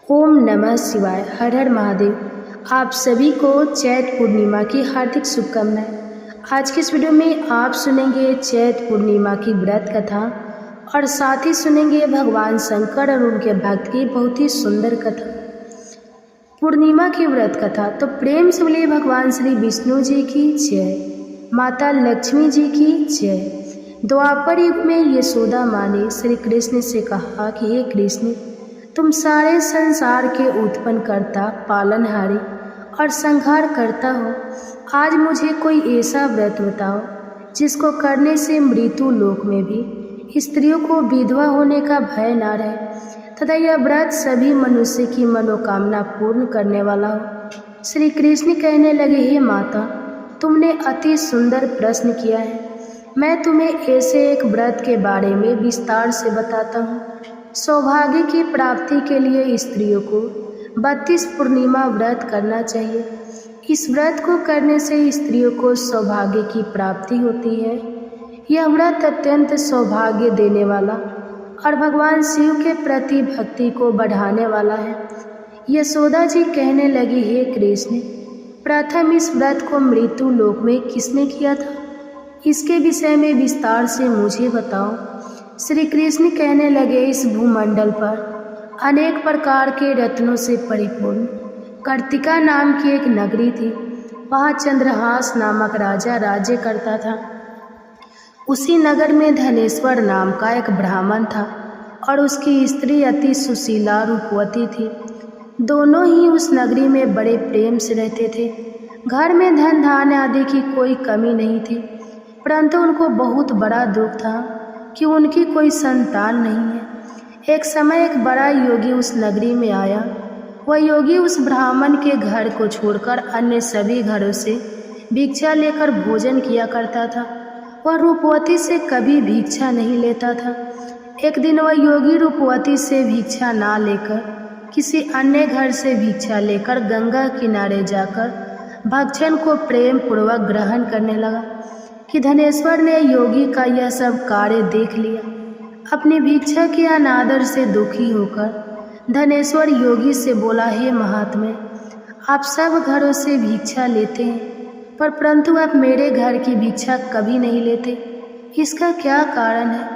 ओम नमः शिवाय। हर हर महादेव। आप सभी को चैत पूर्णिमा की हार्दिक शुभकामनाएं। आज की इस वीडियो में आप सुनेंगे चैत पूर्णिमा की व्रत कथा और साथ ही सुनेंगे भगवान शंकर और उनके भक्त की बहुत ही सुंदर कथा। पूर्णिमा की व्रत कथा तो प्रेम से बोलिए भगवान श्री विष्णु जी की जय, माता लक्ष्मी जी की जय। द्वापर युग में यशोदा माँ ने श्री कृष्ण से कहा कि हे कृष्ण, तुम सारे संसार के उत्पन्न करता, पालनहारी और संहार करता हो। आज मुझे कोई ऐसा व्रत बताओ जिसको करने से मृत्यु लोक में भी स्त्रियों को विधवा होने का भय ना रहे तथा यह व्रत सभी मनुष्य की मनोकामना पूर्ण करने वाला हो। श्री कृष्ण कहने लगे, हे माता, तुमने अति सुंदर प्रश्न किया है। मैं तुम्हें ऐसे एक व्रत के बारे में विस्तार से बताता हूँ। सौभाग्य की प्राप्ति के लिए स्त्रियों को 32 पूर्णिमा व्रत करना चाहिए। इस व्रत को करने से स्त्रियों को सौभाग्य की प्राप्ति होती है। यह व्रत अत्यंत सौभाग्य देने वाला और भगवान शिव के प्रति भक्ति को बढ़ाने वाला है। यशोदा जी कहने लगी, हे कृष्ण, प्रथम इस व्रत को मृत्यु लोक में किसने किया था? इसके विषय में विस्तार से मुझे बताओ। श्री कृष्ण कहने लगे, इस भूमंडल पर अनेक प्रकार के रत्नों से परिपूर्ण कर्तिका नाम की एक नगरी थी। वहाँ चंद्रहास नामक राजा राज्य करता था। उसी नगर में धनेश्वर नाम का एक ब्राह्मण था और उसकी स्त्री अति सुशीला रूपवती थी। दोनों ही उस नगरी में बड़े प्रेम से रहते थे। घर में धन धान्य आदि की कोई कमी नहीं थी, परंतु उनको बहुत बड़ा दुख था कि उनकी कोई संतान नहीं है। एक समय एक बड़ा योगी उस नगरी में आया। वह योगी उस ब्राह्मण के घर को छोड़कर अन्य सभी घरों से भिक्षा लेकर भोजन किया करता था। वह रूपवती से कभी भिक्षा नहीं लेता था। एक दिन वह योगी रूपवती से भिक्षा ना लेकर किसी अन्य घर से भिक्षा लेकर गंगा किनारे जाकर भक्षण को प्रेम पूर्वक ग्रहण करने लगा कि धनेश्वर ने योगी का यह सब कार्य देख लिया। अपनी भिक्षा के अनादर से दुखी होकर धनेश्वर योगी से बोला, हे महात्मे, आप सब घरों से भिक्षा लेते हैं परंतु आप मेरे घर की भिक्षा कभी नहीं लेते। इसका क्या कारण है?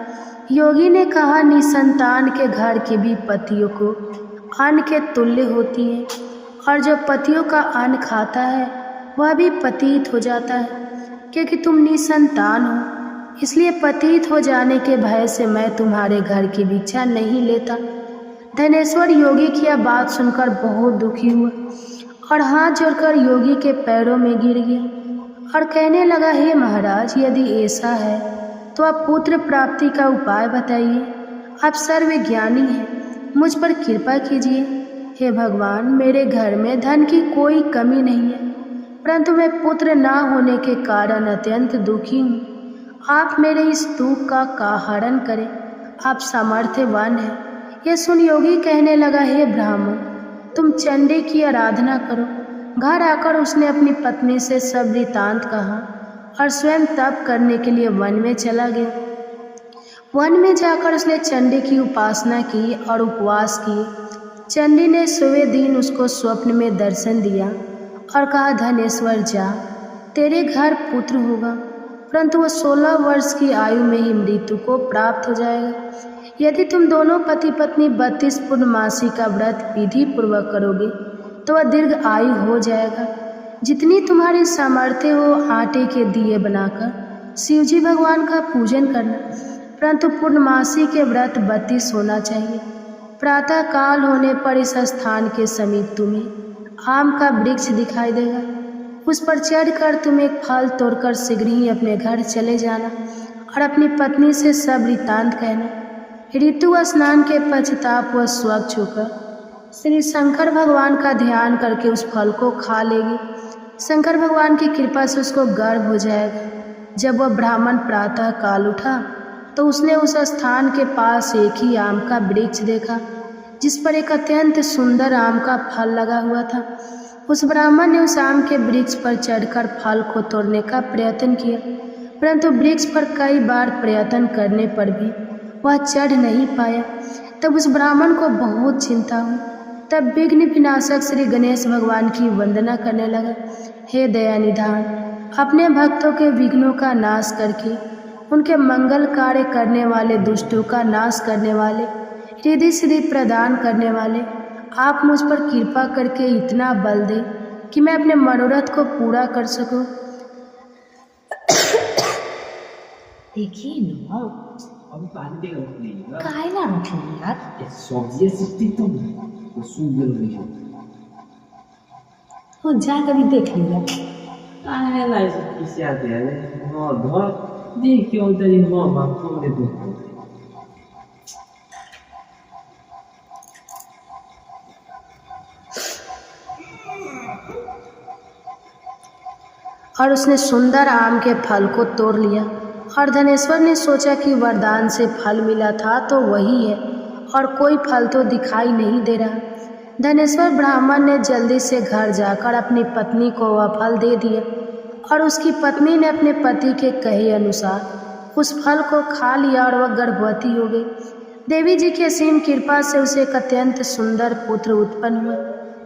योगी ने कहा, निसंतान के घर की भी पतियों को अन्न के तुल्य होती है और जो पतियों का अन्न खाता है वह भी पतित हो जाता है। क्योंकि तुम निसंतान हो, इसलिए पतित हो जाने के भय से मैं तुम्हारे घर की भिक्षा नहीं लेता। धनेश्वर योगी की यह बात सुनकर बहुत दुखी हुआ और हाथ जोड़कर योगी के पैरों में गिर गया और कहने लगा, हे महाराज, यदि ऐसा है तो आप पुत्र प्राप्ति का उपाय बताइए। आप सर्वज्ञानी हैं, मुझ पर कृपा कीजिए। हे भगवान, मेरे घर में धन की कोई कमी नहीं है, परंतु मैं पुत्र ना होने के कारण अत्यंत दुखी हूँ। आप मेरे इस दुख का हरण करें, आप सामर्थ्यवान हैं। यह सुन योगी कहने लगा, हे ब्राह्मण, तुम चंडी की आराधना करो। घर आकर उसने अपनी पत्नी से सब वृतांत कहा और स्वयं तप करने के लिए वन में चला गया। वन में जाकर उसने चंडी की उपासना की और उपवास किए। चंडी ने सुबह दिन उसको स्वप्न में दर्शन दिया और कहा, धनेश्वर जा, तेरे घर पुत्र होगा, परंतु वह 16 वर्ष की आयु में ही मृत्यु को प्राप्त हो जाएगा। यदि तुम दोनों पति पत्नी 32 पूर्णमासी का व्रत विधि पूर्वक करोगे तो वह दीर्घ आयु हो जाएगा। जितनी तुम्हारी सामर्थ्य हो, आटे के दिए बनाकर शिवजी भगवान का पूजन करना, परंतु पूर्णमासी के व्रत 32 होना चाहिए। प्रातः काल होने पर इस स्थान के समीप तुम्हें आम का वृक्ष दिखाई देगा। उस पर चढ़कर तुम एक फल तोड़कर शीघ्र ही अपने घर चले जाना और अपनी पत्नी से सब वृतांत कहना। ऋतु स्नान के पश्चात वह स्वच्छ होकर श्री शंकर भगवान का ध्यान करके उस फल को खा लेगी। शंकर भगवान की कृपा से उसको गर्भ हो जाएगा। जब वह ब्राह्मण प्रातः काल उठा तो उसने उस स्थान के पास एक ही आम का वृक्ष देखा जिस पर एक अत्यंत सुंदर आम का फल लगा हुआ था। उस ब्राह्मण ने उस आम के वृक्ष पर चढ़कर फल को तोड़ने का प्रयत्न किया, परंतु वृक्ष पर कई बार प्रयत्न करने पर भी वह चढ़ नहीं पाया। तब उस ब्राह्मण को बहुत चिंता हुई। तब विघ्न विनाशक श्री गणेश भगवान की वंदना करने लगा। हे दया निधान, अपने भक्तों के विघ्नों का नाश करके उनके मंगल कार्य करने वाले, दुष्टों का नाश करने वाले, रिद्धि सिद्धि प्रदान करने वाले, आप मुझ पर कृपा करके इतना बल दें कि मैं अपने मनोरथ को पूरा कर सकूं। देखिए ना, अब पानी देगा नहीं काहे ना रखे यार। सब्जी सिक्ति तो सुगर नहीं हो जा कभी देख लिया। काहे ना किसी आते हैं हाँ धर देख के उधर ही हाँ बाप को दे दो। और उसने सुंदर आम के फल को तोड़ लिया। और धनेश्वर ने सोचा कि वरदान से फल मिला था तो वही है, और कोई फल तो दिखाई नहीं दे रहा। धनेश्वर ब्राह्मण ने जल्दी से घर जाकर अपनी पत्नी को वह फल दे दिया, और उसकी पत्नी ने अपने पति के कहे अनुसार उस फल को खा लिया और वह गर्भवती हो गई। देवी जी की असीम कृपा से उसे एक अत्यंत सुंदर पुत्र उत्पन्न हुआ,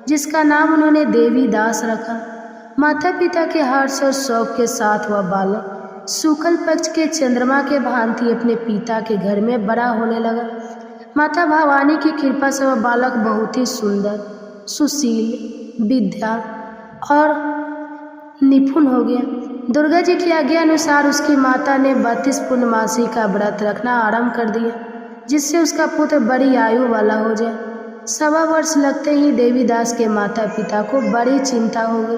जिसका नाम उन्होंने देवी दास रखा। माता पिता के हर्ष और शौक के साथ वह बालक शुक्ल पक्ष के चंद्रमा के भांति अपने पिता के घर में बड़ा होने लगा। माता भवानी की कृपा से वह बालक बहुत ही सुंदर, सुशील, विद्या और निपुण हो गया। दुर्गा जी की आज्ञा अनुसार उसकी माता ने 32 पूर्णमासी का व्रत रखना आरंभ कर दिया, जिससे उसका पुत्र बड़ी आयु वाला हो जाए। 1.25 वर्ष लगते ही देवीदास के माता पिता को बड़ी चिंता हो गई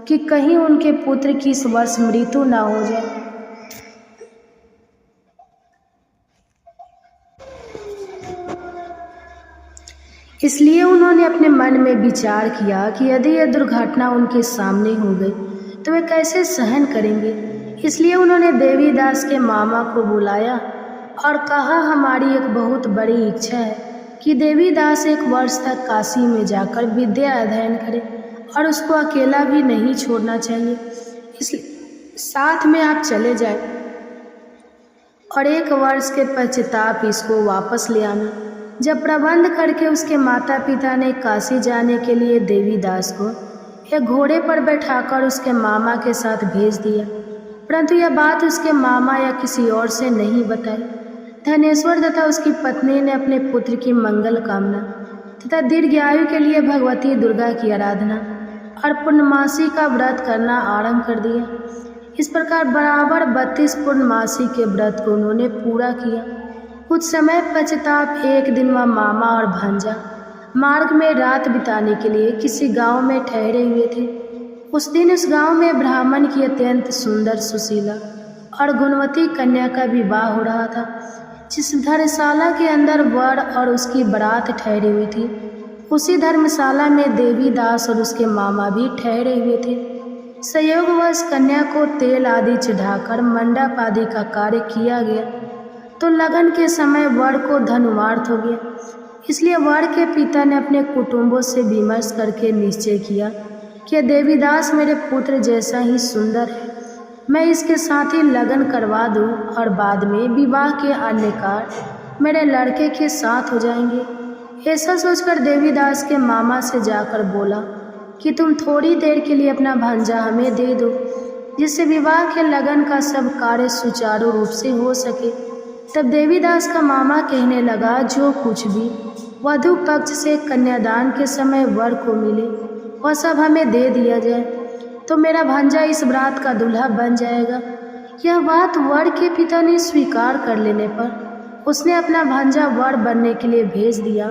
कि कहीं उनके पुत्र की इस वर्ष मृत्यु न हो जाए। इसलिए उन्होंने अपने मन में विचार किया कि यदि यह दुर्घटना उनके सामने हो गई तो वे कैसे सहन करेंगे। इसलिए उन्होंने देवीदास के मामा को बुलाया और कहा, हमारी एक बहुत बड़ी इच्छा है कि देवीदास 1 वर्ष तक काशी में जाकर विद्या अध्ययन करे और उसको अकेला भी नहीं छोड़ना चाहिए। इसलिए साथ में आप चले जाए और 1 वर्ष के पश्चाताप इसको वापस ले आना। जब प्रबंध करके उसके माता पिता ने काशी जाने के लिए देवीदास को एक घोड़े पर बैठाकर उसके मामा के साथ भेज दिया, परंतु यह बात उसके मामा या किसी और से नहीं बताई। धनेश्वर तथा उसकी पत्नी ने अपने पुत्र की मंगल कामना तथा दीर्घायु के लिए भगवती दुर्गा की आराधना और पूर्णमासी का व्रत करना आरंभ कर दिया। इस प्रकार बराबर 32 पूर्णमासी के व्रत को उन्होंने पूरा किया। कुछ समय पश्चाताप एक दिन वह मामा और भांजा मार्ग में रात बिताने के लिए किसी गांव में ठहरे हुए थे। उस दिन उस गांव में ब्राह्मण की अत्यंत सुंदर, सुशीला और गुणवती कन्या का विवाह हो रहा था। जिस धर्मशाला के अंदर वर और उसकी बारात ठहरी हुई थी, उसी धर्मशाला में देवीदास और उसके मामा भी ठहरे हुए थे। संयोगवश कन्या को तेल आदि चढ़ाकर मंडप आदि का कार्य किया गया तो लगन के समय वर को धनुवार्थ हो गया। इसलिए वर के पिता ने अपने कुटुंबों से विमर्श करके निश्चय किया कि देवीदास मेरे पुत्र जैसा ही सुंदर है, मैं इसके साथ ही लगन करवा दूं और बाद में विवाह के अन्य कार्य मेरे लड़के के साथ हो जाएंगे। ऐसा सोचकर देवीदास के मामा से जाकर बोला कि तुम थोड़ी देर के लिए अपना भांजा हमें दे दो, जिससे विवाह के लगन का सब कार्य सुचारू रूप से हो सके। तब देवीदास का मामा कहने लगा, जो कुछ भी वधू पक्ष से कन्यादान के समय वर को मिले वह सब हमें दे दिया जाए, तो मेरा भांजा इस बारात का दूल्हा बन जाएगा। यह बात वर के पिता ने स्वीकार कर लेने पर उसने अपना भांजा वर बनने के लिए भेज दिया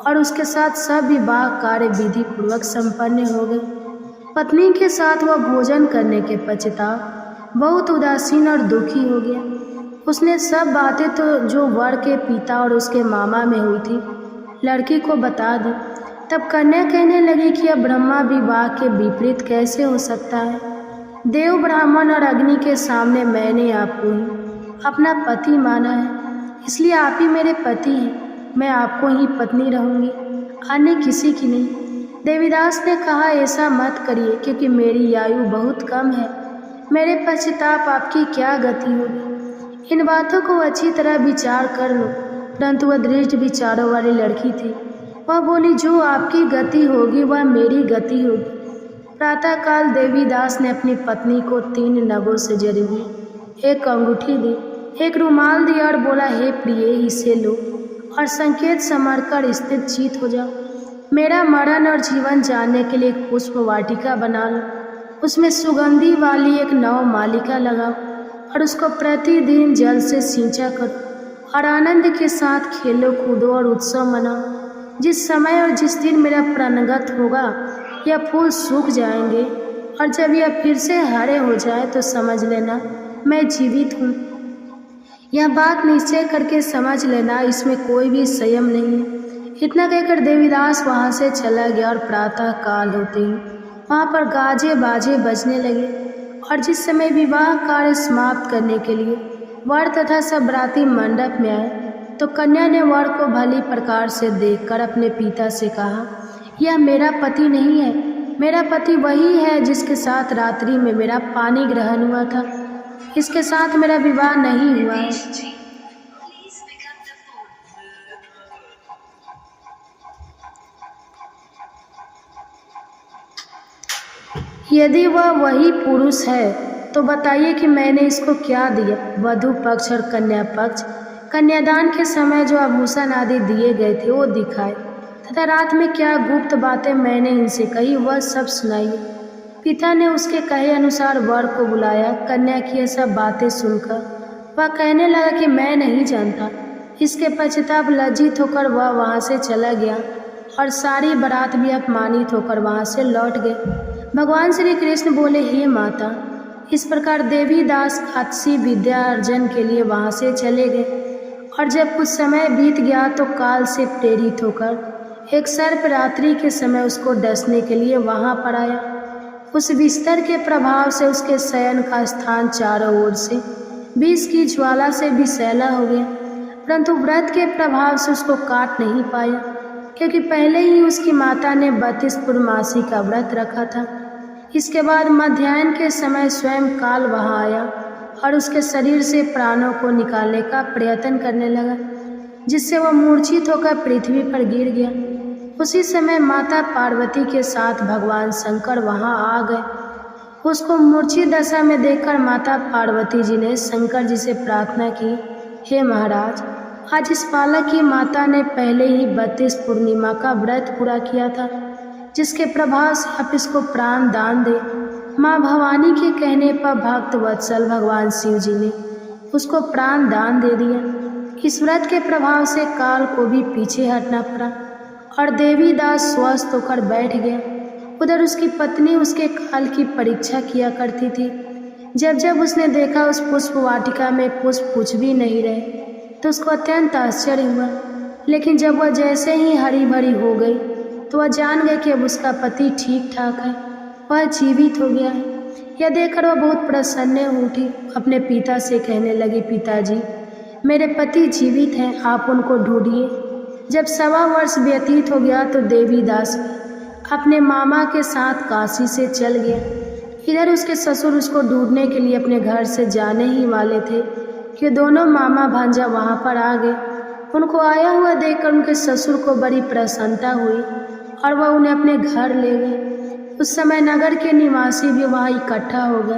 और उसके साथ सब विवाह कार्य विधि पूर्वक संपन्न हो गए। पत्नी के साथ वह भोजन करने के पश्चात बहुत उदासीन और दुखी हो गया। उसने सब बातें तो जो वर के पिता और उसके मामा में हुई थी लड़की को बता दी। तब कन्या कहने लगी कि अब ब्रह्मा विवाह के विपरीत कैसे हो सकता है। देव, ब्राह्मण और अग्नि के सामने मैंने आपको ही अपना पति माना है, इसलिए आप ही मेरे पति हैं। मैं आपको ही पत्नी रहूंगी, अन्य किसी की नहीं। देवीदास ने कहा, ऐसा मत करिए क्योंकि मेरी आयु बहुत कम है, मेरे पश्चाताप आपकी क्या गति होगी। इन बातों को अच्छी तरह विचार कर लो। परंतु वह दृढ़ विचारों वाली लड़की थी, वह बोली, जो आपकी गति होगी वह मेरी गति होगी। प्रातःकाल देवीदास ने अपनी पत्नी को 3 नगों से जरी हुई एक अंगूठी दी, एक रुमाल दिया और बोला, हे प्रिय, इसे लो और संकेत समझकर स्थिर चित हो जाओ। मेरा मरण और जीवन जानने के लिए एक पुष्प वाटिका बना लो, उसमें सुगंधी वाली एक नव मालिका लगाओ और उसको प्रतिदिन जल से सींचा करो और आनंद के साथ खेलो कूदो और उत्सव मनाओ। जिस समय और जिस दिन मेरा प्रणगत होगा यह फूल सूख जाएंगे और जब यह फिर से हरे हो जाए तो समझ लेना मैं जीवित हूँ। यह बात निश्चय करके समझ लेना, इसमें कोई भी संयम नहीं है। इतना कहकर देवीदास वहाँ से चला गया और प्रातः काल होते ही वहाँ पर गाजे बाजे बजने लगे और जिस समय विवाह कार्य समाप्त करने के लिए वर तथा सब बराती मंडप में आए तो कन्या ने वर को भली प्रकार से देखकर अपने पिता से कहा, यह मेरा पति नहीं है, मेरा पति वही है जिसके साथ रात्रि में मेरा पानी ग्रहण हुआ था, इसके साथ मेरा विवाह नहीं हुआ है। यदि वह वही पुरुष है तो बताइए कि मैंने इसको क्या दिया। वधू पक्ष और कन्या पक्ष कन्यादान के समय जो आभूषण आदि दिए गए थे वो दिखाए तथा रात में क्या गुप्त बातें मैंने इनसे कही वह सब सुनाइए। पिता ने उसके कहे अनुसार वर को बुलाया। कन्या की यह सब बातें सुनकर वह कहने लगा कि मैं नहीं जानता। इसके पश्चाताप लज्जित होकर वह वहाँ से चला गया और सारी बारात भी अपमानित होकर वहाँ से लौट गए। भगवान श्री कृष्ण बोले, हे माता, इस प्रकार देवीदास अच्छी विद्या अर्जन के लिए वहाँ से चले गए और जब कुछ समय बीत गया तो काल से प्रेरित होकर एक सर्प रात्रि के समय उसको डसने के लिए वहाँ पर आया। उस बिस्तर के प्रभाव से उसके शयन का स्थान चारों ओर से विष की ज्वाला से विषैला हो गया, परंतु व्रत के प्रभाव से उसको काट नहीं पाया, क्योंकि पहले ही उसकी माता ने 32 पूर्णमासी का व्रत रखा था। इसके बाद मध्याह्न के समय स्वयं काल वहाँ आया और उसके शरीर से प्राणों को निकालने का प्रयत्न करने लगा, जिससे वह मूर्छित होकर पृथ्वी पर गिर गया। उसी समय माता पार्वती के साथ भगवान शंकर वहाँ आ गए। उसको मूर्छित दशा में देखकर माता पार्वती जी ने शंकर जी से प्रार्थना की, हे महाराज, आज इस बालक की माता ने पहले ही 32 पूर्णिमा का व्रत पूरा किया था, जिसके प्रभाव से आप इसको प्राण दान दे। माँ भवानी के कहने पर भक्त वत्सल भगवान शिव जी ने उसको प्राण दान दे दिया। इस व्रत के प्रभाव से काल को भी पीछे हटना पड़ा और देवीदास स्वस्थ होकर बैठ गया। उधर उसकी पत्नी उसके काल की परीक्षा किया करती थी। जब जब उसने देखा उस पुष्प वाटिका में पुष्प कुछ भी नहीं रहे तो उसको अत्यंत आश्चर्य हुआ, लेकिन जब वह जैसे ही हरी भरी हो गई तो वह जान गए कि अब उसका पति ठीक ठाक है, वह जीवित हो गया है। यह देखकर वह बहुत प्रसन्न हो उठी। अपने पिता से कहने लगी, पिताजी, मेरे पति जीवित हैं, आप उनको ढूंढिए। जब 1.25 वर्ष व्यतीत हो गया तो देवीदास अपने मामा के साथ काशी से चल गया। इधर उसके ससुर उसको ढूंढने के लिए अपने घर से जाने ही वाले थे कि दोनों मामा भांजा वहाँ पर आ गए। उनको आया हुआ देखकर उनके ससुर को बड़ी प्रसन्नता हुई और वह उन्हें अपने घर ले गए। उस समय नगर के निवासी भी वहाँ इकट्ठा हो गए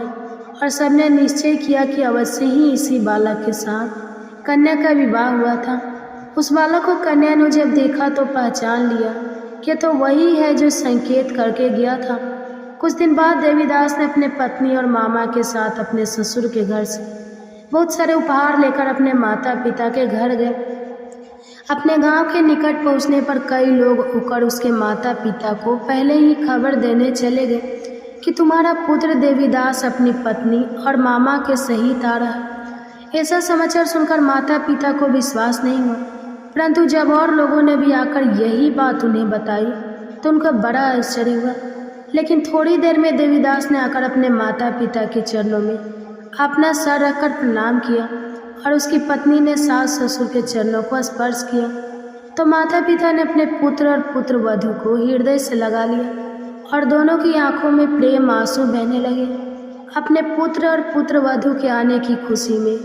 और सबने निश्चय किया कि अवश्य ही इसी बालक के साथ कन्या का विवाह हुआ था। उस बालक को कन्या ने जब देखा तो पहचान लिया कि तो वही है जो संकेत करके गया था। कुछ दिन बाद देवीदास ने अपने पत्नी और मामा के साथ अपने ससुर के घर से बहुत सारे उपहार लेकर अपने माता पिता के घर गए। अपने गांव के निकट पहुंचने पर कई लोग होकर उसके माता पिता को पहले ही खबर देने चले गए कि तुम्हारा पुत्र देवीदास अपनी पत्नी और मामा के सहित आ रहा है। ऐसा समाचार सुनकर माता पिता को विश्वास नहीं हुआ, परंतु जब और लोगों ने भी आकर यही बात उन्हें बताई तो उनका बड़ा आश्चर्य हुआ। लेकिन थोड़ी देर में देवीदास ने आकर अपने माता पिता के चरणों में अपना सर रखकर प्रणाम किया और उसकी पत्नी ने सास ससुर के चरणों को स्पर्श किया तो माता पिता ने अपने पुत्र और पुत्र वधू को हृदय से लगा लिया और दोनों की आंखों में प्रेम आंसू बहने लगे। अपने पुत्र और पुत्र वधू के आने की खुशी में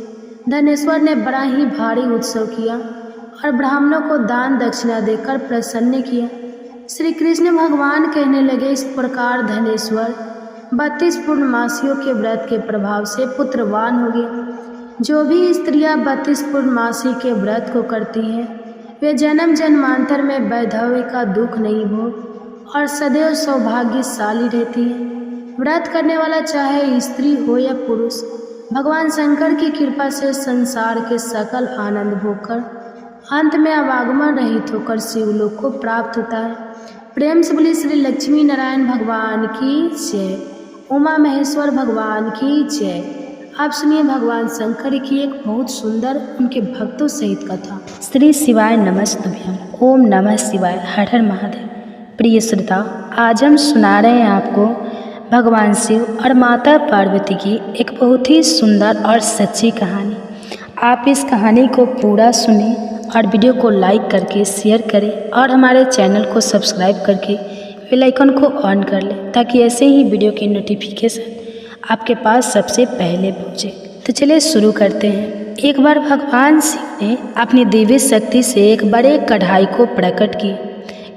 धनेश्वर ने बड़ा ही भारी उत्सव किया और ब्राह्मणों को दान दक्षिणा देकर प्रसन्न किया। श्री कृष्ण भगवान कहने लगे, इस प्रकार धनेश्वर 32 पूर्णमासियों के व्रत के प्रभाव से पुत्रवान हो गया। जो भी स्त्रियां 32 पूर्णमासी के व्रत को करती हैं वे जन्म जन्मांतर में वैधव्य का दुख नहीं भोग और सदैव सौभाग्यशाली रहती हैं। व्रत करने वाला चाहे स्त्री हो या पुरुष भगवान शंकर की कृपा से संसार के सकल आनंद भोगकर अंत में अवागमन रहित होकर शिवलोक को प्राप्त होता है। प्रेम से बोली श्री लक्ष्मी नारायण भगवान की जय, उमा महेश्वर भगवान की जय। आप सुनिए भगवान शंकर की एक बहुत सुंदर उनके भक्तों सहित कथा। श्री शिवाय नमस्तुभ्यम, ओम नमः शिवाय, हर हर महादेव। प्रिय श्रोता, आज हम सुना रहे हैं आपको भगवान शिव और माता पार्वती की एक बहुत ही सुंदर और सच्ची कहानी। आप इस कहानी को पूरा सुने और वीडियो को लाइक करके शेयर करें और हमारे चैनल को सब्सक्राइब करके बेल आइकन को ऑन कर लें ताकि ऐसे ही वीडियो की नोटिफिकेशन आपके पास सबसे पहले पहुँचे। तो चलिए शुरू करते हैं। एक बार भगवान शिव ने अपनी दिव्य शक्ति से एक बड़े कढ़ाई को प्रकट की।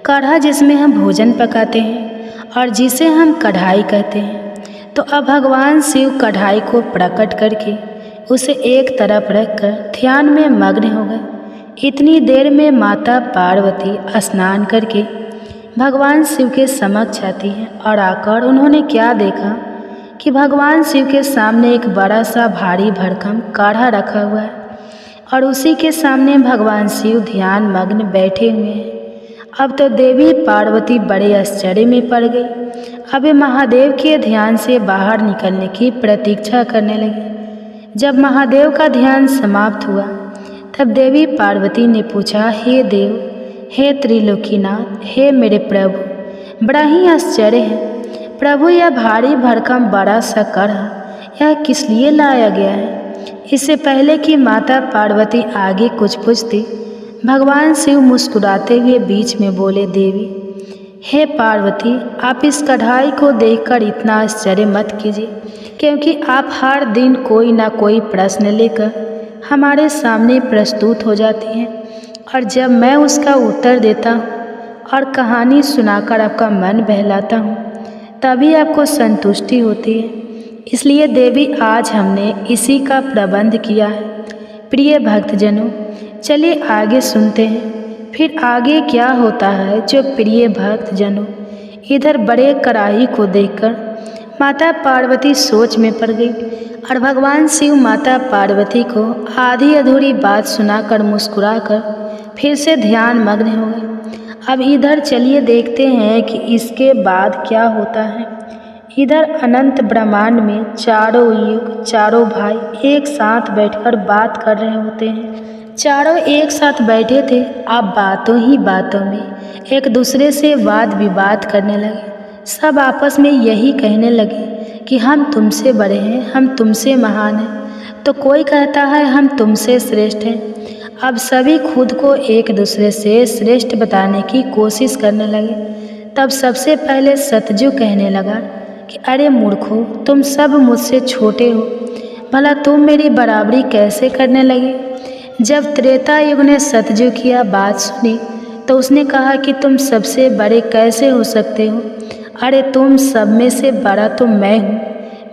कढ़ा जिसमें हम भोजन पकाते हैं और जिसे हम कढ़ाई कहते हैं। तो अब भगवान शिव कढ़ाई को प्रकट करके उसे एक तरफ रखकर ध्यान में मग्न हो गए। इतनी देर में माता पार्वती स्नान करके भगवान शिव के समक्ष आती हैं और आकर उन्होंने क्या देखा कि भगवान शिव के सामने एक बड़ा सा भारी भरकम काढ़ा रखा हुआ है और उसी के सामने भगवान शिव ध्यान मग्न बैठे हुए हैं। अब तो देवी पार्वती बड़े आश्चर्य में पड़ गई। अब वे महादेव के ध्यान से बाहर निकलने की प्रतीक्षा करने लगे। जब महादेव का ध्यान समाप्त हुआ तब देवी पार्वती ने पूछा, हे देव, हे त्रिलोकीनाथ, हे मेरे प्रभु, बड़ा ही आश्चर्य है प्रभु, यह भारी भरकम बड़ा सा कढ़ा यह किस लिए लाया गया है? इससे पहले कि माता पार्वती आगे कुछ पूछती, भगवान शिव मुस्कुराते हुए बीच में बोले, देवी, हे पार्वती, आप इस कढ़ाई को देखकर इतना आश्चर्य मत कीजिए, क्योंकि आप हर दिन कोई ना कोई प्रश्न लेकर हमारे सामने प्रस्तुत हो जाती हैं और जब मैं उसका उत्तर देता हूँ और कहानी सुनाकर आपका मन बहलाता हूँ तभी आपको संतुष्टि होती है। इसलिए देवी आज हमने इसी का प्रबंध किया है। प्रिय भक्तजनों, चलिए आगे सुनते हैं फिर आगे क्या होता है। जो प्रिय भक्तजनों, इधर बड़े कढ़ाई को देखकर माता पार्वती सोच में पड़ गई और भगवान शिव माता पार्वती को आधी अधूरी बात सुनाकर मुस्कुराकर फिर से ध्यान मग्न हो गए। अब इधर चलिए देखते हैं कि इसके बाद क्या होता है। इधर अनंत ब्रह्मांड में चारों युग चारों भाई एक साथ बैठकर बात कर रहे होते हैं। चारों एक साथ बैठे थे। अब बातों ही बातों में एक दूसरे से वाद विवाद करने लगे। सब आपस में यही कहने लगे कि हम तुमसे बड़े हैं, हम तुमसे महान हैं। तो कोई कहता है हम तुमसे श्रेष्ठ हैं। अब सभी खुद को एक दूसरे से श्रेष्ठ बताने की कोशिश करने लगे। तब सबसे पहले सतजू कहने लगा कि अरे मूर्खों, तुम सब मुझसे छोटे हो, भला तुम मेरी बराबरी कैसे करने लगे? जब त्रेता युग ने सतजू की बात सुनी तो उसने कहा कि तुम सबसे बड़े कैसे हो सकते हो? अरे तुम सब में से बड़ा तो मैं हूँ,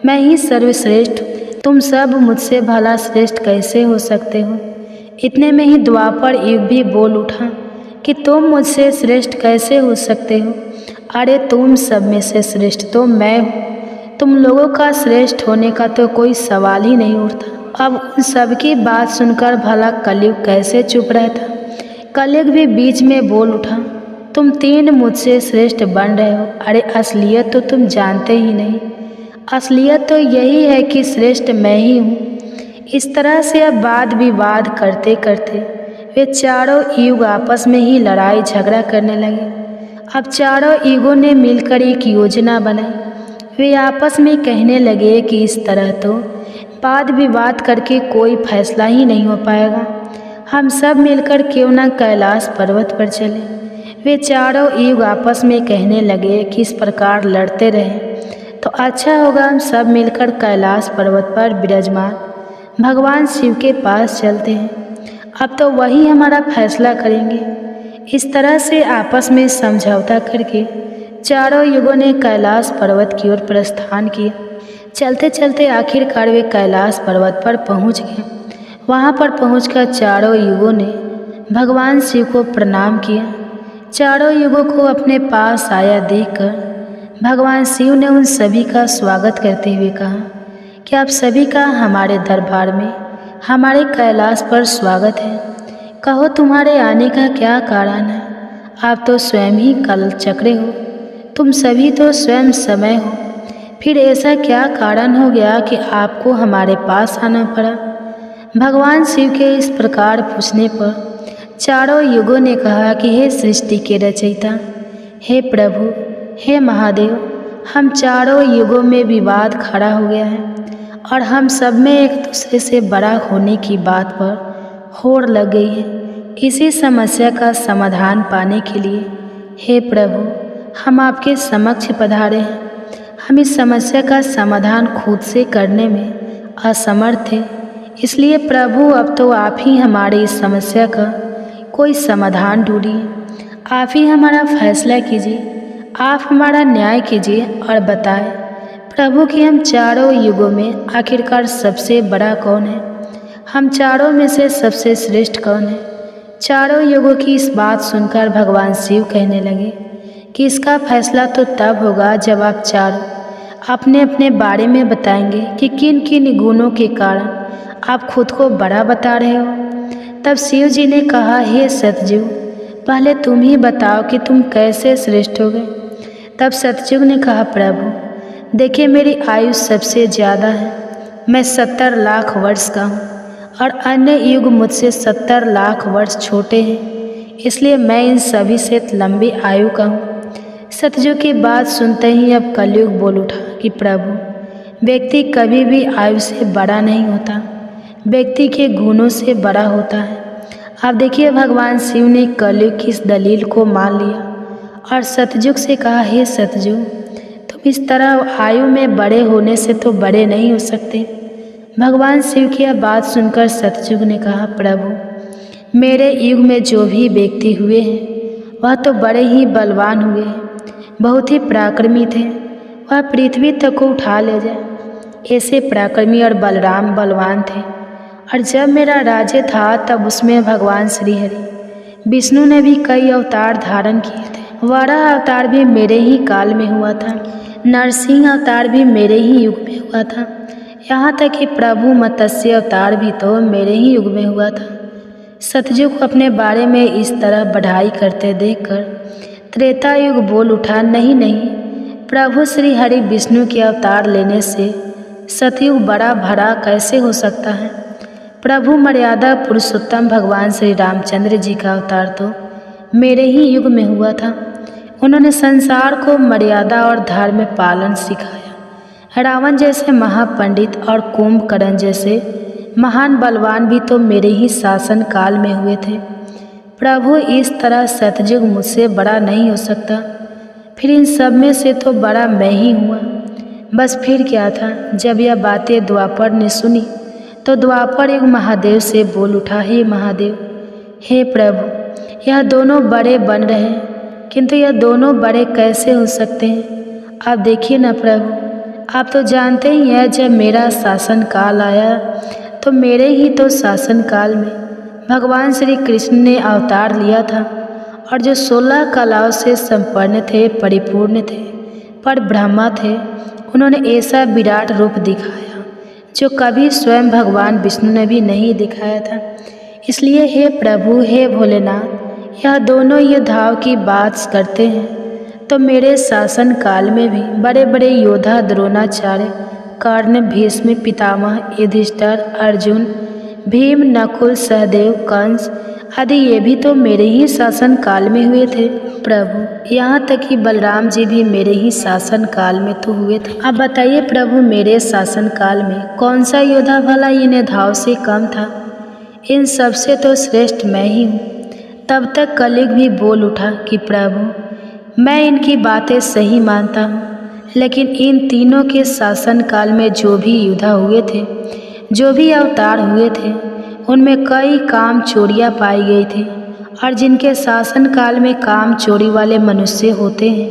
मैं ही सर्वश्रेष्ठ हूँ। तुम सब मुझसे भला श्रेष्ठ कैसे हो सकते हो? इतने में ही द्वापर युग भी बोल उठा कि तुम मुझसे श्रेष्ठ कैसे हो सकते हो? अरे तुम सब में से श्रेष्ठ तो मैं हूँ, तुम लोगों का श्रेष्ठ होने का तो कोई सवाल ही नहीं उठता। अब उन सब की बात सुनकर भला कलयुग कैसे चुप रहता? कलयुग भी बीच में बोल उठा, तुम तीन मुझसे श्रेष्ठ बन रहे हो। अरे असलियत तो तुम जानते ही नहीं, असलियत तो यही है कि श्रेष्ठ मैं ही हूँ। इस तरह से अब वाद विवाद करते करते वे चारों युग आपस में ही लड़ाई झगड़ा करने लगे। अब चारों युगों ने मिलकर एक योजना बनाई। वे आपस में कहने लगे कि इस तरह तो वाद विवाद करके कोई फैसला ही नहीं हो पाएगा। हम सब मिलकर क्यों न कैलाश पर्वत पर चले। वे चारों युग आपस में कहने लगे कि इस प्रकार लड़ते रहें तो अच्छा होगा, हम सब मिलकर कैलाश पर्वत पर विराजमान भगवान शिव के पास चलते हैं। अब तो वही हमारा फैसला करेंगे। इस तरह से आपस में समझौता करके चारों युगों ने कैलाश पर्वत की ओर प्रस्थान किया। चलते चलते आखिरकार वे कैलाश पर्वत पर पहुंच गए। वहां पर पहुंचकर चारों युगों ने भगवान शिव को प्रणाम किया। चारों युगों को अपने पास आया देखकर भगवान शिव ने उन सभी का स्वागत करते हुए कहा कि आप सभी का हमारे दरबार में, हमारे कैलाश पर स्वागत है। कहो तुम्हारे आने का क्या कारण है? आप तो स्वयं ही कालचक्र हो, तुम सभी तो स्वयं समय हो, फिर ऐसा क्या कारण हो गया कि आपको हमारे पास आना पड़ा? भगवान शिव के इस प्रकार पूछने पर चारों युगों ने कहा कि हे सृष्टि के रचयिता, हे प्रभु, हे महादेव, हम चारों युगों में विवाद खड़ा हो गया है और हम सब में एक दूसरे से बड़ा होने की बात पर होड़ लग गई है। इसी समस्या का समाधान पाने के लिए हे प्रभु हम आपके समक्ष पधारे हैं। हम इस समस्या का समाधान खुद से करने में असमर्थ थे, इसलिए प्रभु अब तो आप ही हमारी इस समस्या का कोई समाधान ढूंढिए। आप ही हमारा फैसला कीजिए, आप हमारा न्याय कीजिए और बताएं प्रभु कि हम चारों युगों में आखिरकार सबसे बड़ा कौन है? हम चारों में से सबसे श्रेष्ठ कौन है? चारों युगों की इस बात सुनकर भगवान शिव कहने लगे कि इसका फैसला तो तब होगा जब आप चारों अपने अपने बारे में बताएंगे कि किन किन गुणों के कारण आप खुद को बड़ा बता रहे हो। तब शिव जी ने कहा, हे सतयुग, पहले तुम ही बताओ कि तुम कैसे श्रेष्ठ हो गए। तब सतयुग ने कहा, प्रभु देखिए मेरी आयु सबसे ज़्यादा है, मैं 70 लाख वर्ष का हूँ और अन्य युग मुझसे 70 लाख वर्ष छोटे हैं, इसलिए मैं इन सभी से लंबी आयु का हूँ। सतयुग की बात सुनते ही अब कलयुग बोल उठा कि प्रभु व्यक्ति कभी भी आयु से बड़ा नहीं होता, व्यक्ति के गुणों से बड़ा होता है। अब देखिए भगवान शिव ने कलयुग की इस दलील को मान लिया और सतयुग से कहा, हे सतयुग, तुम इस तरह आयु में बड़े होने से तो बड़े नहीं हो सकते। भगवान शिव की यह बात सुनकर सतयुग ने कहा, प्रभु मेरे युग में जो भी व्यक्ति हुए हैं वह तो बड़े ही बलवान हुए हैं, बहुत ही पराक्रमी थे, वह पृथ्वी तक को उठा ले जाए, ऐसे पराक्रमी और बलराम बलवान थे। और जब मेरा राज्य था तब उसमें भगवान श्री हरि विष्णु ने भी कई अवतार धारण किए थे। वराह अवतार भी मेरे ही काल में हुआ था, नरसिंह अवतार भी मेरे ही युग में हुआ था, यहाँ तक कि प्रभु मत्स्य अवतार भी तो मेरे ही युग में हुआ था। सतयुग को अपने बारे में इस तरह बढ़ाई करते देखकर त्रेता युग बोल उठा, नहीं नहीं, प्रभु श्री हरि विष्णु के अवतार लेने से सतयुग बड़ा भरा कैसे हो सकता है? प्रभु मर्यादा पुरुषोत्तम भगवान श्री रामचंद्र जी का अवतार तो मेरे ही युग में हुआ था। उन्होंने संसार को मर्यादा और धर्म पालन सिखाया। रावण जैसे महापंडित और कुंभकर्ण जैसे महान बलवान भी तो मेरे ही शासन काल में हुए थे। प्रभु इस तरह सतयुग मुझसे बड़ा नहीं हो सकता, फिर इन सब में से तो बड़ा मैं ही हुआ। बस फिर क्या था? जब यह बातें द्वापर ने सुनी तो द्वापर युग महादेव से बोल उठा, हे महादेव, हे प्रभु, यह दोनों बड़े बन रहे हैं, किंतु यह दोनों बड़े कैसे हो सकते हैं? आप देखिए ना प्रभु, आप तो जानते ही हैं जब मेरा शासन काल आया तो मेरे ही तो शासन काल में भगवान श्री कृष्ण ने अवतार लिया था और जो 16 कलाओं से संपन्न थे, परिपूर्ण थे, पर ब्रह्मा थे, उन्होंने ऐसा विराट रूप दिखाया जो कभी स्वयं भगवान विष्णु ने भी नहीं दिखाया था। इसलिए हे प्रभु, हे भोलेनाथ, यह दोनों योद्धाओं की बात करते हैं तो मेरे शासन काल में भी बड़े बड़े योद्धा द्रोणाचार्य, कर्ण, भीष्म, पितामह, युधिष्ठिर, अर्जुन, भीम, नकुल, सहदेव, कंस आदि ये भी तो मेरे ही शासन काल में हुए थे प्रभु। यहाँ तक कि बलराम जी भी मेरे ही शासन काल में तो हुए थे। अब बताइए प्रभु, मेरे शासन काल में कौन सा योद्धा भला इन योद्धाओं से कम था? इन सबसे तो श्रेष्ठ मैं ही हूँ। तब तक कलयुग भी बोल उठा कि प्रभु मैं इनकी बातें सही मानता हूँ, लेकिन इन तीनों के शासन काल में जो भी योद्धा हुए थे, जो भी अवतार हुए थे, उनमें कई काम चोरियाँ पाई गई थी, और जिनके शासनकाल में काम चोरी वाले मनुष्य होते हैं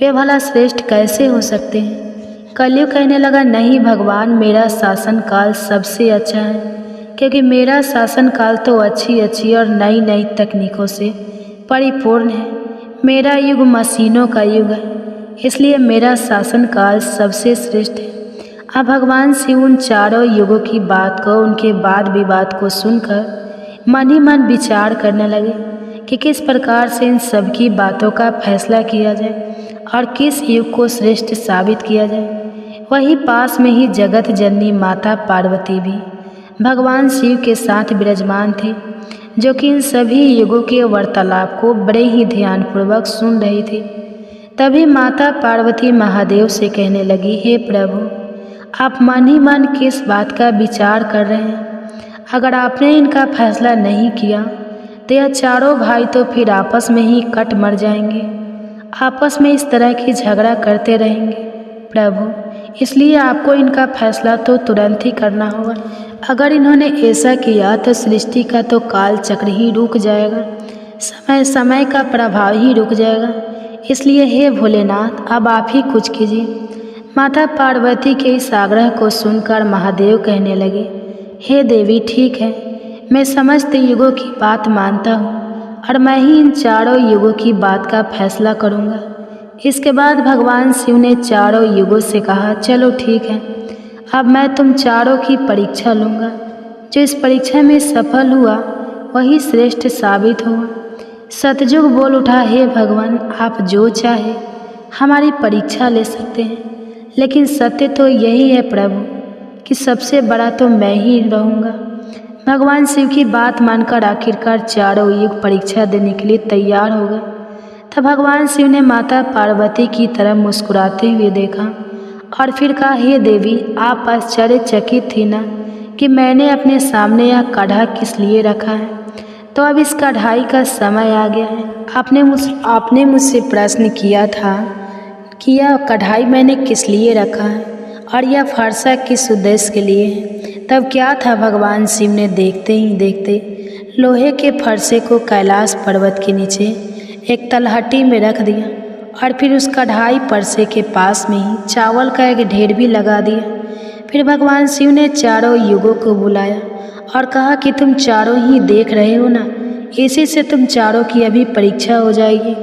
वे भला श्रेष्ठ कैसे हो सकते हैं। कलयुग कहने लगा, नहीं भगवान, मेरा शासनकाल सबसे अच्छा है, क्योंकि मेरा शासनकाल तो अच्छी अच्छी और नई नई तकनीकों से परिपूर्ण है। मेरा युग मशीनों का युग है, इसलिए मेरा शासनकाल सबसे श्रेष्ठ है। अब भगवान शिव उन चारों युगों की बात को, उनके वाद विवाद को सुनकर मन ही मन विचार करने लगे कि किस प्रकार से इन सब की बातों का फैसला किया जाए और किस युग को श्रेष्ठ साबित किया जाए। वहीं पास में ही जगत जननी माता पार्वती भी भगवान शिव के साथ विराजमान थे, जो कि इन सभी युगों के वार्तालाप को बड़े ही ध्यानपूर्वक सुन रही थी। तभी माता पार्वती महादेव से कहने लगी, हे प्रभु, आप मन ही मन किस बात का विचार कर रहे हैं? अगर आपने इनका फैसला नहीं किया तो यह चारों भाई तो फिर आपस में ही कट मर जाएंगे, आपस में इस तरह की झगड़ा करते रहेंगे। प्रभु, इसलिए आपको इनका फैसला तो तुरंत ही करना होगा। अगर इन्होंने ऐसा किया तो सृष्टि का तो काल चक्र ही रुक जाएगा, समय का प्रभाव ही रुक जाएगा। इसलिए हे भोलेनाथ, अब आप ही कुछ कीजिए। माता पार्वती के इस आग्रह को सुनकर महादेव कहने लगे, हे देवी, ठीक है, मैं समस्त युगों की बात मानता हूँ और मैं ही इन चारों युगों की बात का फैसला करूँगा। इसके बाद भगवान शिव ने चारों युगों से कहा, चलो ठीक है, अब मैं तुम चारों की परीक्षा लूँगा। जो इस परीक्षा में सफल हुआ वही श्रेष्ठ साबित हुआ। सतयुग बोल उठा, हे भगवान, आप जो चाहे हमारी परीक्षा ले सकते हैं, लेकिन सत्य तो यही है प्रभु कि सबसे बड़ा तो मैं ही रहूँगा। भगवान शिव की बात मानकर आखिरकार चारों युग परीक्षा देने के लिए तैयार हो गए। तब भगवान शिव ने माता पार्वती की तरफ मुस्कुराते हुए देखा और फिर कहा, हे देवी, आप आश्चर्यचकित थी ना कि मैंने अपने सामने यह कढ़ा किस लिए रखा है? तो अब इस कढ़ाई का समय आ गया है। आपने मुझसे प्रश्न किया था कि यह कढ़ाई मैंने किस लिए रखा है और यह फरसा किस उद्देश्य के लिए है। तब क्या था, भगवान शिव ने देखते ही देखते लोहे के फरसे को कैलाश पर्वत के नीचे एक तलहटी में रख दिया और फिर उस कढ़ाई परसे के पास में ही चावल का एक ढेर भी लगा दिया। फिर भगवान शिव ने चारों युगों को बुलाया और कहा कि तुम चारों ही देख रहे हो ना, इसी से तुम चारों की अभी परीक्षा हो जाएगी।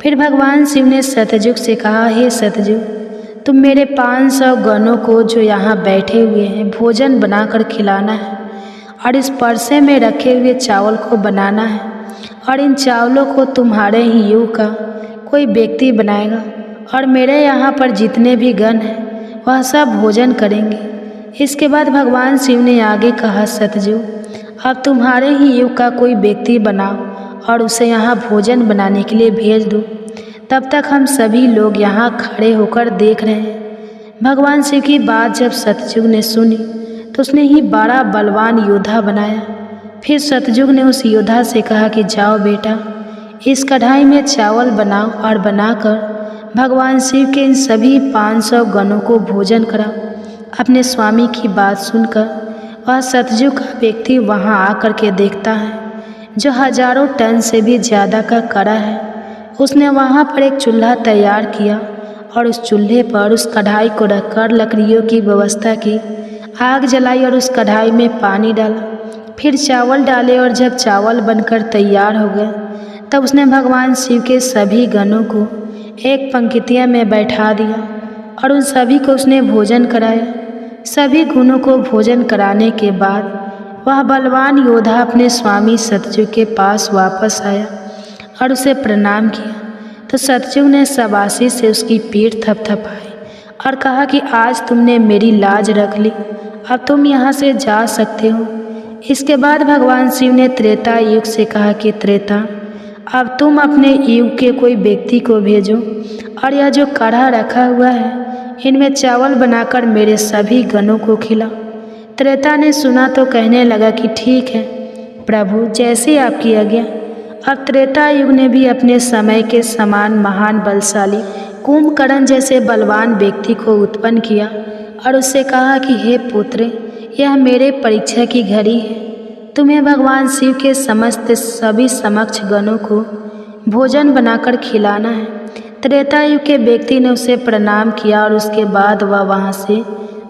फिर भगवान शिव ने सतयुग से कहा, हे सतयुग, तुम मेरे 500 गणों को जो यहाँ बैठे हुए हैं भोजन बनाकर खिलाना है और इस परसे में रखे हुए चावल को बनाना है और इन चावलों को तुम्हारे ही युग का कोई व्यक्ति बनाएगा और मेरे यहाँ पर जितने भी गण हैं वह सब भोजन करेंगे। इसके बाद भगवान शिव ने आगे कहा, सतयुग, अब तुम्हारे ही युग का कोई व्यक्ति बनाओ और उसे यहाँ भोजन बनाने के लिए भेज दो। तब तक हम सभी लोग यहाँ खड़े होकर देख रहे हैं। भगवान शिव की बात जब सतयुग ने सुनी तो उसने ही बड़ा बलवान योद्धा बनाया। फिर सतयुग ने उस योद्धा से कहा कि जाओ बेटा, इस कढ़ाई में चावल बनाओ और बनाकर भगवान शिव के इन सभी 500 गणों को भोजन कराओ। अपने स्वामी की बात सुनकर वह सतयुग का व्यक्ति वहाँ आकर के देखता है, जो हजारों टन से भी ज़्यादा का कड़ा है। उसने वहाँ पर एक चूल्हा तैयार किया और उस चूल्हे पर उस कढ़ाई को रखकर लकड़ियों की व्यवस्था की, आग जलाई और उस कढ़ाई में पानी डाला, फिर चावल डाले और जब चावल बनकर तैयार हो गए तब उसने भगवान शिव के सभी गणों को एक पंक्तियाँ में बैठा दिया और उन सभी को उसने भोजन कराया। सभी गुणों को भोजन कराने के बाद वह बलवान योद्धा अपने स्वामी सतयुग के पास वापस आया और उसे प्रणाम किया। तो सतयुग ने शाबाशी से उसकी पीठ थपथपाई और कहा कि आज तुमने मेरी लाज रख ली, अब तुम यहाँ से जा सकते हो। इसके बाद भगवान शिव ने त्रेता युग से कहा कि त्रेता, अब तुम अपने युग के कोई व्यक्ति को भेजो और यह जो कढ़ा रखा हुआ है इनमें चावल बनाकर मेरे सभी गणों को खिलाओ। त्रेता ने सुना तो कहने लगा कि ठीक है प्रभु, जैसे आपकी आज्ञा। अब त्रेता युग ने भी अपने समय के समान महान बलशाली कुंभकर्ण जैसे बलवान व्यक्ति को उत्पन्न किया और उससे कहा कि हे पुत्र, यह मेरे परीक्षा की घड़ी है। तुम्हें भगवान शिव के समस्त सभी समक्ष गणों को भोजन बनाकर खिलाना है। त्रेता युग के व्यक्ति ने उसे प्रणाम किया और उसके बाद वह वहाँ से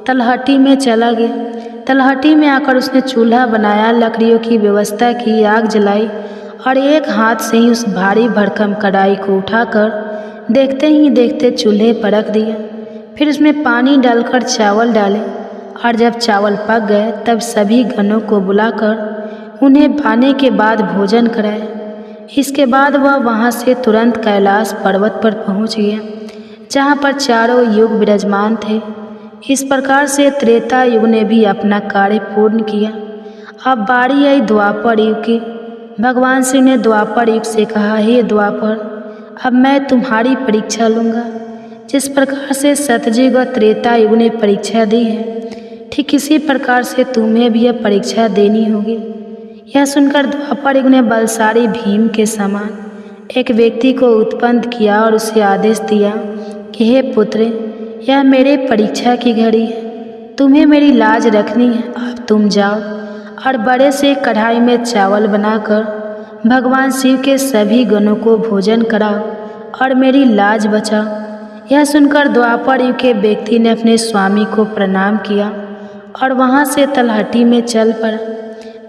तलहटी में चला गया। तलहटी में आकर उसने चूल्हा बनाया, लकड़ियों की व्यवस्था की, आग जलाई और एक हाथ से ही उस भारी भरकम कढ़ाई को उठाकर देखते ही देखते चूल्हे पर रख दिया। फिर उसमें पानी डालकर चावल डाले और जब चावल पक गए तब सभी गणों को बुलाकर उन्हें खाने के बाद भोजन कराया। इसके बाद वह वहाँ से तुरंत कैलाश पर्वत पर पहुँच गया, जहाँ पर चारों युग विराजमान थे। इस प्रकार से त्रेता युग ने भी अपना कार्य पूर्ण किया। अब बारी आई द्वापर युग की। भगवान शिव ने द्वापर युग से कहा, हे द्वापर, अब मैं तुम्हारी परीक्षा लूँगा। जिस प्रकार से सतयुग और त्रेता युग ने परीक्षा दी है, ठीक इसी प्रकार से तुम्हें भी यह परीक्षा देनी होगी। यह सुनकर द्वापर युग ने बलशाली भीम के समान एक व्यक्ति को उत्पन्न किया और उसे आदेश दिया कि हे पुत्र, यह मेरे परीक्षा की घड़ी है, तुम्हें मेरी लाज रखनी है। अब तुम जाओ और बड़े से कढ़ाई में चावल बनाकर भगवान शिव के सभी गणों को भोजन कराओ और मेरी लाज बचाओ। यह सुनकर द्वापर युग के व्यक्ति ने अपने स्वामी को प्रणाम किया और वहाँ से तलहटी में चल पड़ा।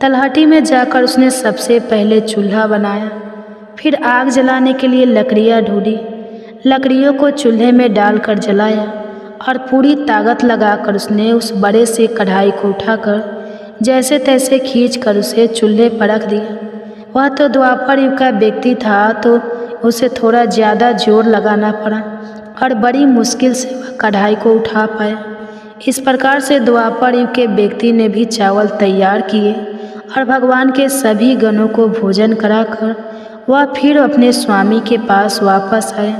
तलहटी में जाकर उसने सबसे पहले चूल्हा बनाया, फिर आग जलाने के लिए लकड़ियाँ ढूंढी, लकड़ियों को चूल्हे में डालकर जलाया और पूरी ताकत लगाकर उसने उस बड़े से कढ़ाई को उठाकर जैसे तैसे खींचकर उसे चूल्हे पर रख दिया। वह तो द्वापर युग का व्यक्ति था, तो उसे थोड़ा ज़्यादा जोर लगाना पड़ा और बड़ी मुश्किल से वह कढ़ाई को उठा पाया। इस प्रकार से द्वापर युग के व्यक्ति ने भी चावल तैयार किए और भगवान के सभी गणों को भोजन कराकर वह फिर अपने स्वामी के पास वापस आया।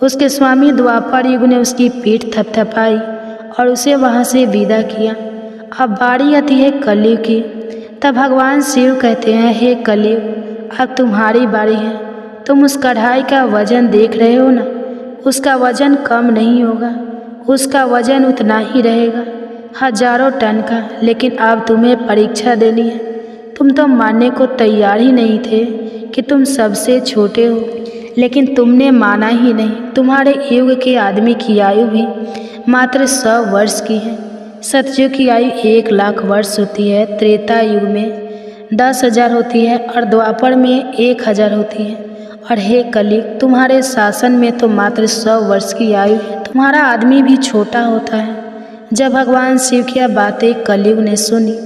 उसके स्वामी द्वापर युग ने उसकी पीठ थपथपाई और उसे वहाँ से विदा किया। अब बारी आती है कलयुग की। तब भगवान शिव कहते हैं, हे कलयुग, अब तुम्हारी बारी है। तुम उस कढ़ाई का वजन देख रहे हो ना, उसका वजन कम नहीं होगा, उसका वजन उतना ही रहेगा, हजारों टन का। लेकिन अब तुम्हें परीक्षा देनी है। तुम तो मानने को तैयार ही नहीं थे कि तुम सबसे छोटे हो, लेकिन तुमने माना ही नहीं। तुम्हारे युग के आदमी की आयु भी मात्र 100 वर्ष की है। सतयुग की आयु 1 लाख वर्ष होती है, त्रेता युग में 10,000 होती है और द्वापर में 1,000 होती है। और हे कलयुग, तुम्हारे शासन में तो मात्र 100 वर्ष की आयु है। तुम्हारा आदमी भी छोटा होता है। जब भगवान शिव की यह बातें कलयुग ने सुनी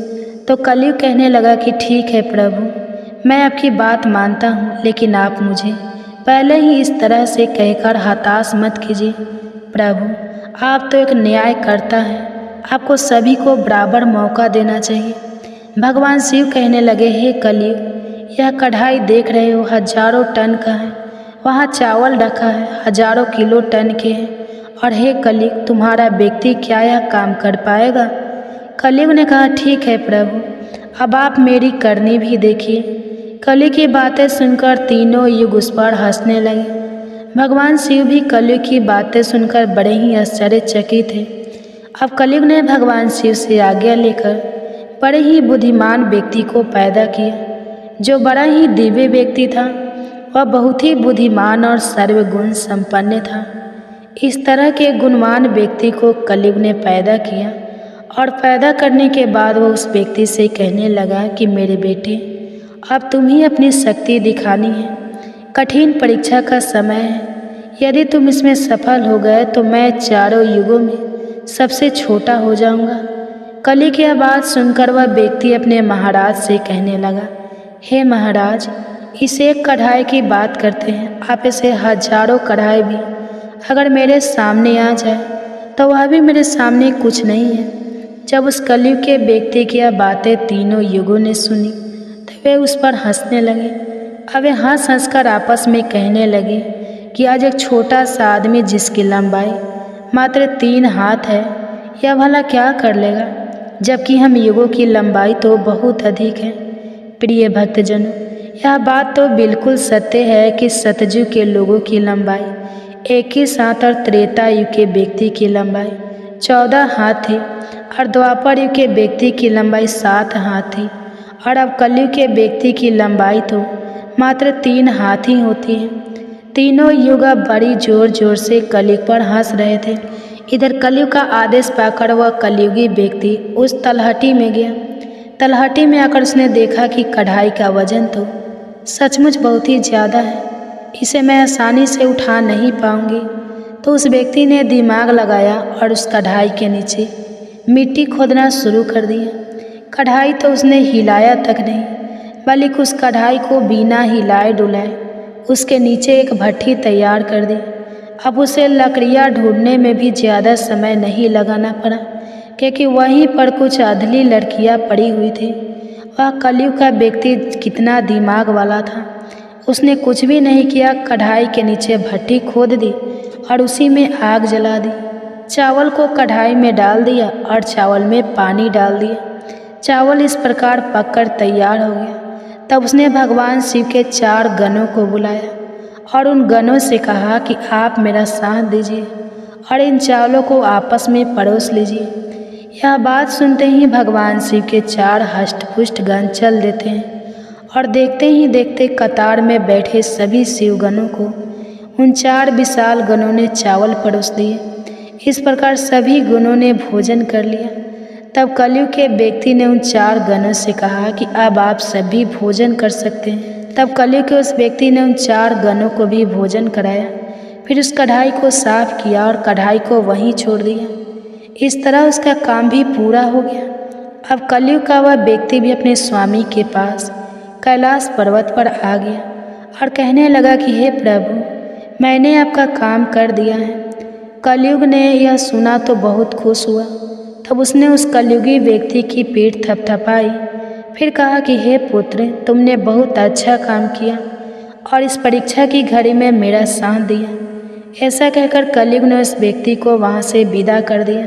तो कलयुग कहने लगा कि ठीक है प्रभु, मैं आपकी बात मानता हूँ, लेकिन आप मुझे पहले ही इस तरह से कहकर हताश मत कीजिए। प्रभु, आप तो एक न्यायकर्ता हैं, आपको सभी को बराबर मौका देना चाहिए। भगवान शिव कहने लगे, हे कलयुग, यह कढ़ाई देख रहे हो, हजारों टन का है। वहाँ चावल रखा है, हजारों किलो टन के हैं। और हे कलयुग, तुम्हारा व्यक्ति क्या यह काम कर पाएगा? कलयुग ने कहा, ठीक है प्रभु, अब आप मेरी करनी भी देखिए। कलयुग की बातें सुनकर तीनों युग उस पर हंसने लगे। भगवान शिव भी कलयुग की बातें सुनकर बड़े ही आश्चर्यचकित थे। अब कलयुग ने भगवान शिव से आज्ञा लेकर बड़े ही बुद्धिमान व्यक्ति को पैदा किया, जो बड़ा ही दिव्य व्यक्ति था। वह बहुत ही बुद्धिमान और सर्वगुण संपन्न था। इस तरह के गुणवान व्यक्ति को कलयुग ने पैदा किया और पैदा करने के बाद वह उस व्यक्ति से कहने लगा कि मेरे बेटे, अब तुम्हें अपनी शक्ति दिखानी है। कठिन परीक्षा का समय है। यदि तुम इसमें सफल हो गए तो मैं चारों युगों में सबसे छोटा हो जाऊंगा। कलयुग की बात सुनकर वह व्यक्ति अपने महाराज से कहने लगा, हे महाराज, इस एक कढ़ाई की बात करते हैं, आप इसे हजारों कढ़ाई भी अगर मेरे सामने आ जाए तो वह भी मेरे सामने कुछ नहीं है। जब उस कलयुग के व्यक्ति की यह बातें तीनों युगों ने सुनी तो वे उस पर हंसने लगे। अब वे हंस कर आपस में कहने लगे कि आज एक छोटा सा आदमी जिसकी लंबाई मात्र 3 हाथ है, यह भला क्या कर लेगा, जबकि हम युगों की लंबाई तो बहुत अधिक है। प्रिय भक्तजनों, यह बात तो बिल्कुल सत्य है कि सतयुग के लोगों की लंबाई 21 हाथ और त्रेता युग के व्यक्ति की लंबाई 14 हाथ थी और द्वापर युग के व्यक्ति की लंबाई 7 हाथ थी। और अब कलयुग के व्यक्ति की लंबाई तो मात्र 3 हाथ ही होती है। तीनों युग अब बड़ी जोर जोर से कलयुग पर हंस रहे थे। इधर कलयुग का आदेश पाकर वह कलयुगी व्यक्ति उस तलहटी में गया। तलहटी में आकर उसने देखा कि कढ़ाई का वजन तो सचमुच बहुत ही ज़्यादा है, इसे मैं आसानी से उठा नहीं पाऊंगी। तो उस व्यक्ति ने दिमाग लगाया और उस कढ़ाई के नीचे मिट्टी खोदना शुरू कर दिया। कढ़ाई तो उसने हिलाया तक नहीं, बल्कि उस कढ़ाई को बिना हिलाए डुलाए उसके नीचे एक भट्ठी तैयार कर दी। अब उसे लकड़ियाँ ढूंढने में भी ज़्यादा समय नहीं लगाना पड़ा, क्योंकि वहीं पर कुछ अधली लड़कियाँ पड़ी हुई थी। वह कलयुग का व्यक्ति कितना दिमाग वाला था, उसने कुछ भी नहीं किया, कढ़ाई के नीचे भट्ठी खोद दी और उसी में आग जला दी। चावल को कढ़ाई में डाल दिया और चावल में पानी डाल दिया। चावल इस प्रकार पककर तैयार हो गया। तब उसने भगवान शिव के 4 गणों को बुलाया और उन गणों से कहा कि आप मेरा साथ दीजिए और इन चावलों को आपस में परोस लीजिए। यह बात सुनते ही भगवान शिव के 4 हष्ट-पुष्ट गण चल देते हैं और देखते ही देखते कतार में बैठे सभी शिवगणों को उन 4 विशाल गणों ने चावल परोस दिए। इस प्रकार सभी गणों ने भोजन कर लिया। तब कलयुग के व्यक्ति ने उन 4 गणों से कहा कि अब आप सभी भोजन कर सकते हैं। तब कलयुग के उस व्यक्ति ने उन 4 गणों को भी भोजन कराया, फिर उस कढ़ाई को साफ किया और कढ़ाई को वहीं छोड़ दिया। इस तरह उसका काम भी पूरा हो गया। अब कलयुग का वह व्यक्ति भी अपने स्वामी के पास कैलाश पर्वत पर आ गया और कहने लगा कि हे प्रभु, मैंने आपका काम कर दिया है। कलयुग ने यह सुना तो बहुत खुश हुआ। तब उसने उस कलयुगी व्यक्ति की पीठ थपथपाई, फिर कहा कि हे पुत्र, तुमने बहुत अच्छा काम किया और इस परीक्षा की घड़ी में मेरा साथ दिया। ऐसा कहकर कलयुग ने उस व्यक्ति को वहाँ से विदा कर दिया।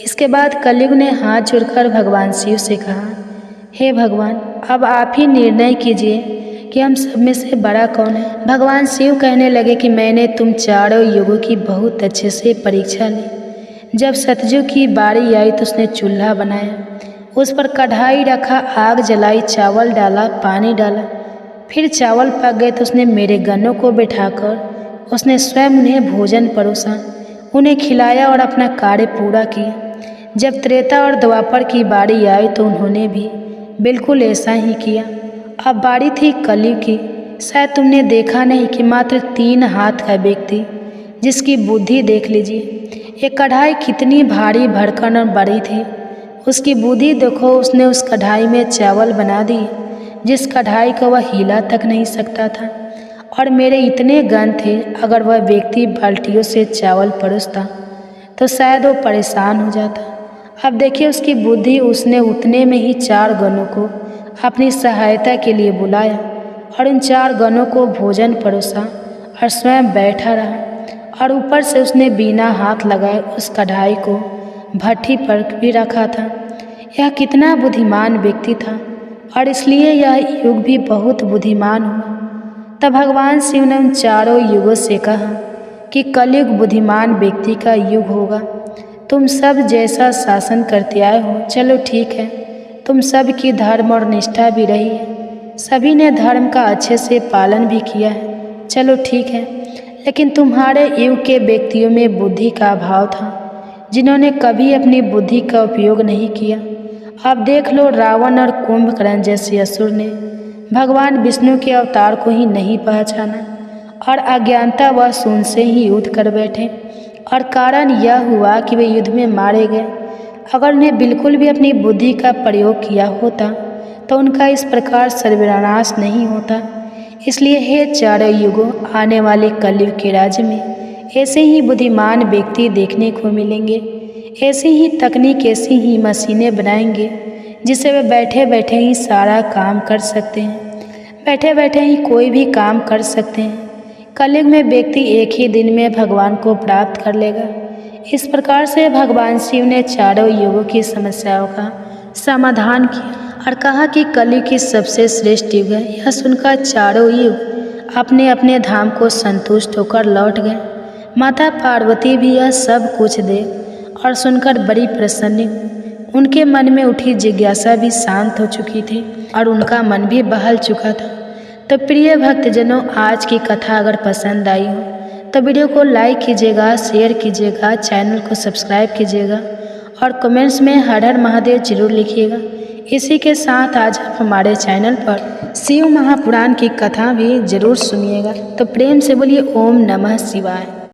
इसके बाद कलयुग ने हाथ जोड़कर भगवान शिव से कहा, हे भगवान, अब आप ही निर्णय कीजिए कि हम सब में से बड़ा कौन है। भगवान शिव कहने लगे कि मैंने तुम चारों युगों की बहुत अच्छे से परीक्षा ली। जब सतयुग की बारी आई तो उसने चूल्हा बनाया, उस पर कढ़ाई रखा, आग जलाई, चावल डाला, पानी डाला। फिर चावल पक गए तो उसने मेरे गणों को बिठाकर उसने स्वयं उन्हें भोजन परोसा, उन्हें खिलाया और अपना कार्य पूरा किया। जब त्रेता और द्वापर की बारी आई तो उन्होंने भी बिल्कुल ऐसा ही किया। अब बारी थी कलयुग की। शायद तुमने देखा नहीं कि मात्र 3 हाथ का व्यक्ति, जिसकी बुद्धि देख लीजिए, ये कढ़ाई कितनी भारी भरकम और बड़ी थी। उसकी बुद्धि देखो, उसने उस कढ़ाई में चावल बना दिए जिस कढ़ाई को वह हिला तक नहीं सकता था। और मेरे इतने गण थे, अगर वह व्यक्ति बाल्टियों से चावल परोसता तो शायद वो परेशान हो जाता। अब देखिए उसकी बुद्धि, उसने उतने में ही 4 गणों को अपनी सहायता के लिए बुलाया और उन 4 गणों को भोजन परोसा और स्वयं बैठा रहा। और ऊपर से उसने बिना हाथ लगाए उस कढ़ाई को भट्ठी पर भी रखा था। यह कितना बुद्धिमान व्यक्ति था और इसलिए यह युग भी बहुत बुद्धिमान हुआ। तब भगवान शिव ने उन चारों युगों से कहा कि कलयुग बुद्धिमान व्यक्ति का युग होगा। तुम सब जैसा शासन करते आए हो, चलो ठीक है, तुम सब की धर्म और निष्ठा भी रही है, सभी ने धर्म का अच्छे से पालन भी किया है, चलो ठीक है। लेकिन तुम्हारे युग के व्यक्तियों में बुद्धि का अभाव था, जिन्होंने कभी अपनी बुद्धि का उपयोग नहीं किया। अब देख लो, रावण और कुंभकर्ण जैसे असुर ने भगवान विष्णु के अवतार को ही नहीं पहचाना और अज्ञानतावश उनसे ही युद्ध कर बैठे। और कारण यह हुआ कि वे युद्ध में मारे गए। अगर उन्हें बिल्कुल भी अपनी बुद्धि का प्रयोग किया होता तो उनका इस प्रकार सर्वनाश नहीं होता। इसलिए हे चारों युगों, आने वाले कलयुग के राज्य में ऐसे ही बुद्धिमान व्यक्ति देखने को मिलेंगे। ऐसी ही तकनीक, ऐसी ही मशीनें बनाएंगे जिससे वे बैठे बैठे ही सारा काम कर सकते हैं, बैठे बैठे ही कोई भी काम कर सकते हैं। कलयुग में व्यक्ति एक ही दिन में भगवान को प्राप्त कर लेगा। इस प्रकार से भगवान शिव ने चारों युगों की समस्याओं का समाधान किया और कहा कि कलयुग की सबसे श्रेष्ठ युग है। यह सुनकर चारों युग अपने अपने धाम को संतुष्ट होकर लौट गए। माता पार्वती भी यह सब कुछ देख और सुनकर बड़ी प्रसन्न हुई। उनके मन में उठी जिज्ञासा भी शांत हो चुकी थी और उनका मन भी बहल चुका था। तो प्रिय भक्तजनों, आज की कथा अगर पसंद आई हो तो वीडियो को लाइक कीजिएगा, शेयर कीजिएगा, चैनल को सब्सक्राइब कीजिएगा और कमेंट्स में हर हर महादेव जरूर लिखिएगा। इसी के साथ आज आप हमारे चैनल पर शिव महापुराण की कथा भी जरूर सुनिएगा। तो प्रेम से बोलिए ओम नमः शिवाय।